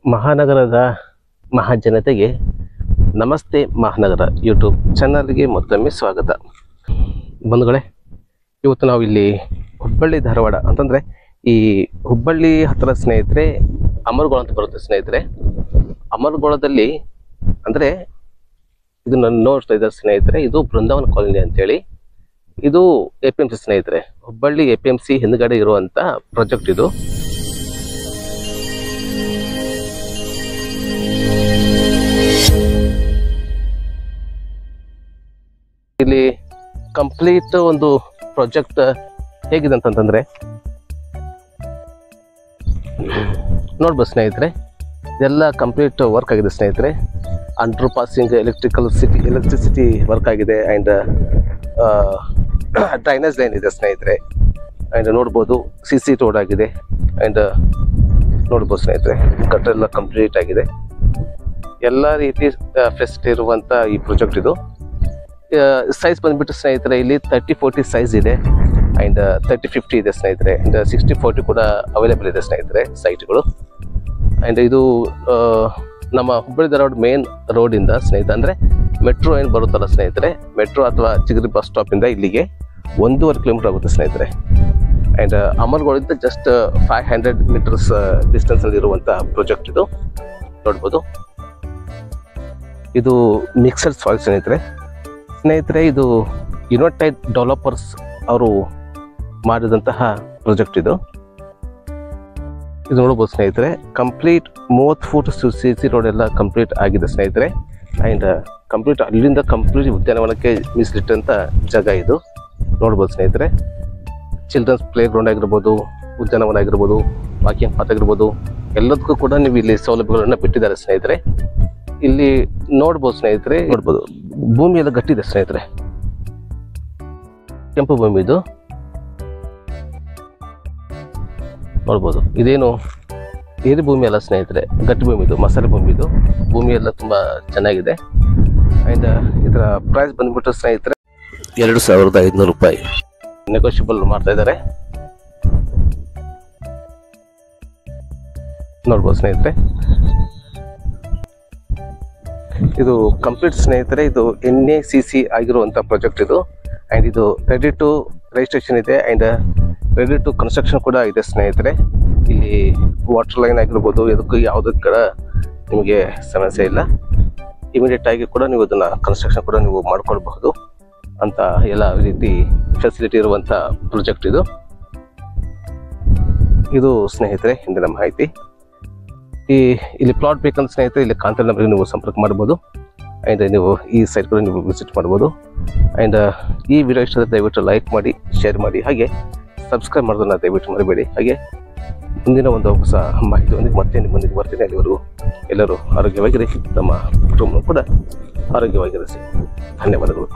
ಮಹಾನಗರದ ಮಹಾಜನತೆಗೆ ನಮಸ್ತೆ ಮಹಾನಗರ ಯೂಟ್ಯೂಬ್ ಚಾನಲ್ಗೆ ಮತ್ತೊಮ್ಮೆ ಸ್ವಾಗತ. ಬಂಧುಗಳೇ, ಇವತ್ತು ನಾವು ಇಲ್ಲಿ ಹುಬ್ಬಳ್ಳಿ ಧಾರವಾಡ ಅಂತಂದರೆ ಈ ಹುಬ್ಬಳ್ಳಿ ಹತ್ತಿರ ಸ್ನೇಹಿತರೆ ಅಮರಗೋಳ ಅಂತ ಬರುತ್ತೆ ಸ್ನೇಹಿತರೆ. ಅಮರಗೋಳದಲ್ಲಿ ಅಂದರೆ ಇದನ್ನು ನೋಡ್ತಾ ಇದ್ದಾರೆ ಸ್ನೇಹಿತರೆ, ಇದು ಬೃಂದಾವನ ಕಾಲೋನಿ ಅಂತೇಳಿ. ಇದು APMC ಸ್ನೇಹಿತರೆ, ಹುಬ್ಬಳ್ಳಿ APMC ಹಿಂದ್ಗಡೆ ಇರುವಂಥ ಪ್ರಾಜೆಕ್ಟ್ ಇದು. ಇಲ್ಲಿ ಕಂಪ್ಲೀಟ್ ಒಂದು ಪ್ರಾಜೆಕ್ಟ್ ಹೇಗಿದೆ ಅಂತಂದ್ರೆ ನೋಡ್ಬೋದು ಸ್ನೇಹಿತರೆ, ಇದೆಲ್ಲ ಕಂಪ್ಲೀಟ್ ವರ್ಕ್ ಆಗಿದೆ ಸ್ನೇಹಿತರೆ. ಅಂಡರ್ ಪಾಸಿಂಗ್ ಎಲೆಕ್ಟ್ರಿಸಿಟಿ ವರ್ಕ್ ಆಗಿದೆ ಆ್ಯಂಡ್ ಡ್ರೈನೇಜ್ ಲೈನ್ ಇದೆ ಸ್ನೇಹಿತರೆ. ಆ್ಯಂಡ್ ನೋಡ್ಬೋದು CC ರೋಡ್ ಆಗಿದೆ ಆ್ಯಂಡ್ ನೋಡ್ಬೋದು ಸ್ನೇಹಿತರೆ, ಗಟ್ಟರ್ ಎಲ್ಲ ಕಂಪ್ಲೀಟ್ ಆಗಿದೆ. ಎಲ್ಲ ರೀತಿ ಫೆಸಿಲಿಟಿ ಇರುವಂಥ ಈ ಪ್ರಾಜೆಕ್ಟ್ ಇದು. ಸೈಜ್ ಬಂದ್ಬಿಟ್ಟು ಸ್ನೇಹಿತರೆ ಇಲ್ಲಿ 30-40 ಸೈಜ್ ಇದೆ ಆ್ಯಂಡ್ 30-50 ಇದೆ ಸ್ನೇಹಿತರೆ. ಆ್ಯಂಡ್ 60-40 ಕೂಡ ಅವೈಲೇಬಲ್ ಇದೆ ಸ್ನೇಹಿತರೆ ಸೈಟ್ಗಳು. ಆ್ಯಂಡ್ ಇದು ನಮ್ಮ ಹುಬ್ಬಳ್ಳಿ ಧಾರವಾಡ ಮೇನ್ ರೋಡಿಂದ ಸ್ನೇಹಿತರೆ, ಅಂದರೆ ಮೆಟ್ರೋ ಏನು ಬರುತ್ತಲ್ಲ ಸ್ನೇಹಿತರೆ, ಮೆಟ್ರೋ ಅಥವಾ ಚಿಗರಿ ಬಸ್ ಸ್ಟಾಪಿಂದ ಇಲ್ಲಿಗೆ 1.5 ಕಿಲೋಮೀಟರ್ ಆಗುತ್ತೆ ಸ್ನೇಹಿತರೆ. ಆ್ಯಂಡ್ ಅಮರಗೋಳಿಂದ ಜಸ್ಟ್ 500 ಮೀಟರ್ಸ್ ಡಿಸ್ಟೆನ್ಸಲ್ಲಿ ಇರುವಂಥ ಪ್ರಾಜೆಕ್ಟ್ ಇದು. ನೋಡ್ಬೋದು, ಇದು ಮಿಕ್ಸಡ್ ಸಾಯಿಲ್ ಸ್ನೇಹಿತರೆ. ಇದು ಯುನೈಟೆಡ್ ಡೆವಲಪರ್ಸ್ ಅವರು ಮಾಡಿದಂತಹ ಪ್ರಾಜೆಕ್ಟ್ ಇದು. ಇದು ನೋಡ್ಬೋದು ಸ್ನೇಹಿತರೆ, ಕಂಪ್ಲೀಟ್ 30 ಫೂಟ್ CC ರೋಡ್ ಎಲ್ಲ ಕಂಪ್ಲೀಟ್ ಆಗಿದೆ ಸ್ನೇಹಿತರೆ. ಆ್ಯಂಡ್ ಕಂಪ್ಲೀಟ್ ಅಲ್ಲಿಂದ ಕಂಪ್ಲೀಟ್ ಉದ್ಯಾನವನಕ್ಕೆ ಮೀಸಲಿಟ್ಟಂಥ ಜಾಗ ಇದು. ನೋಡ್ಬೋದು ಸ್ನೇಹಿತರೆ, ಚಿಲ್ಡ್ರನ್ಸ್ ಪ್ಲೇ ಗ್ರೌಂಡ್ ಆಗಿರ್ಬೋದು, ಉದ್ಯಾನವನ ಆಗಿರ್ಬೋದು, ವಾಕಿಂಗ್ ಪಾತ್ ಆಗಿರ್ಬೋದು, ಎಲ್ಲದಕ್ಕೂ ಕೂಡ ನೀವು ಇಲ್ಲಿ ಸೌಲಭ್ಯಗಳನ್ನು ಬಿಟ್ಟಿದ್ದಾರೆ ಸ್ನೇಹಿತರೆ. ಇಲ್ಲಿ ನೋಡ್ಬೋದು ಸ್ನೇಹಿತರೆ, ನೋಡ್ಬೋದು ಭೂಮಿ ಎಲ್ಲ ಗಟ್ಟಿದೆ ಸ್ನೇಹಿತರೆ, ಕೆಂಪು ಭೂಮಿ ಇದು. ನೋಡ್ಬೋದು, ಇದೇನು ಏರಿ ಭೂಮಿ ಅಲ್ಲ ಸ್ನೇಹಿತರೆ, ಗಟ್ಟಿ ಭೂಮಿ ಇದು, ಮಸಾಲೆ ಭೂಮಿ ಇದು. ಭೂಮಿ ಎಲ್ಲ ತುಂಬ ಚೆನ್ನಾಗಿದೆ. ಆ್ಯಂಡ್ ಇದರ ಪ್ರೈಸ್ ಬಂದ್ಬಿಟ್ಟು ಸ್ನೇಹಿತರೆ 2,500 ರೂಪಾಯಿ ನೆಗೋಷಿಯಬಲ್ ಮಾಡ್ತಾ ಇದ್ದಾರೆ. ನೋಡ್ಬೋದು ಸ್ನೇಹಿತರೆ, ಇದು ಕಂಪ್ಲೀಟ್ ಸ್ನೇಹಿತರೆ, ಇದು NACC ಆಗಿರುವಂಥ ಪ್ರಾಜೆಕ್ಟ್ ಇದು. ಆ್ಯಂಡ್ ಇದು ರೆಡಿ ಟು ರಿಜಿಸ್ಟ್ರೇಷನ್ ಇದೆ ಆ್ಯಂಡ್ ರೆಡಿ ಟು ಕನ್ಸ್ಟ್ರಕ್ಷನ್ ಕೂಡ ಇದೆ ಸ್ನೇಹಿತರೆ. ಇಲ್ಲಿ ವಾಟರ್ ಲೈನ್ ಆಗಿರ್ಬೋದು, ಇದಕ್ಕೂ ಯಾವುದೇ ಕೂಡ ನಿಮಗೆ ಸಮಸ್ಯೆ ಇಲ್ಲ. ಇಮಿಡಿಯೇಟ್ ಆಗಿ ಕೂಡ ನೀವು ಅದನ್ನು ಕನ್ಸ್ಟ್ರಕ್ಷನ್ ಕೂಡ ನೀವು ಮಾಡ್ಕೊಳ್ಬಹುದು ಅಂತ ಎಲ್ಲ ರೀತಿ ಫೆಸಿಲಿಟಿ ಇರುವಂಥ ಪ್ರಾಜೆಕ್ಟ್ ಇದು. ಇದು ಸ್ನೇಹಿತರೆ ಹಿಂದಿನ ಮಾಹಿತಿ. ಇಲ್ಲಿ ಪ್ಲಾಟ್ ಬೇಕಂತ ಸ್ನೇಹಿತರೆ ಇಲ್ಲಿ ಕಾಂಟ್ಯಾಕ್ಟ್ ನಂಬರ್ಗೆ ನೀವು ಸಂಪರ್ಕ ಮಾಡ್ಬೋದು. ಆ್ಯಂಡ್ ನೀವು ಈ ಸೈಟ್ ಕೂಡ ನೀವು ವಿಸಿಟ್ ಮಾಡ್ಬೋದು. ಆ್ಯಂಡ್ ಈ ವಿಡಿಯೋ ಇಷ್ಟ ದಯವಿಟ್ಟು ಲೈಕ್ ಮಾಡಿ, ಶೇರ್ ಮಾಡಿ, ಹಾಗೆ ಸಬ್ಸ್ಕ್ರೈಬ್ ಮಾಡೋದನ್ನ ದಯವಿಟ್ಟು ಮರಿಬೇಡಿ. ಹಾಗೆ ಮುಂದಿನ ಒಂದು ಹೊಸ ಮಾಹಿತಿಯೊಂದಿಗೆ ಮತ್ತೆ ನಿಮ್ಮ ಮುಂದಿಗೆ ಬರ್ತೀನಿ. ಅಲ್ಲಿವರೆಗೂ ಎಲ್ಲರೂ ಆರೋಗ್ಯವಾಗಿರಿ, ನಮ್ಮ ಕುಟುಂಬ ಕೂಡ ಆರೋಗ್ಯವಾಗಿರಿಸಿ. ಧನ್ಯವಾದಗಳು.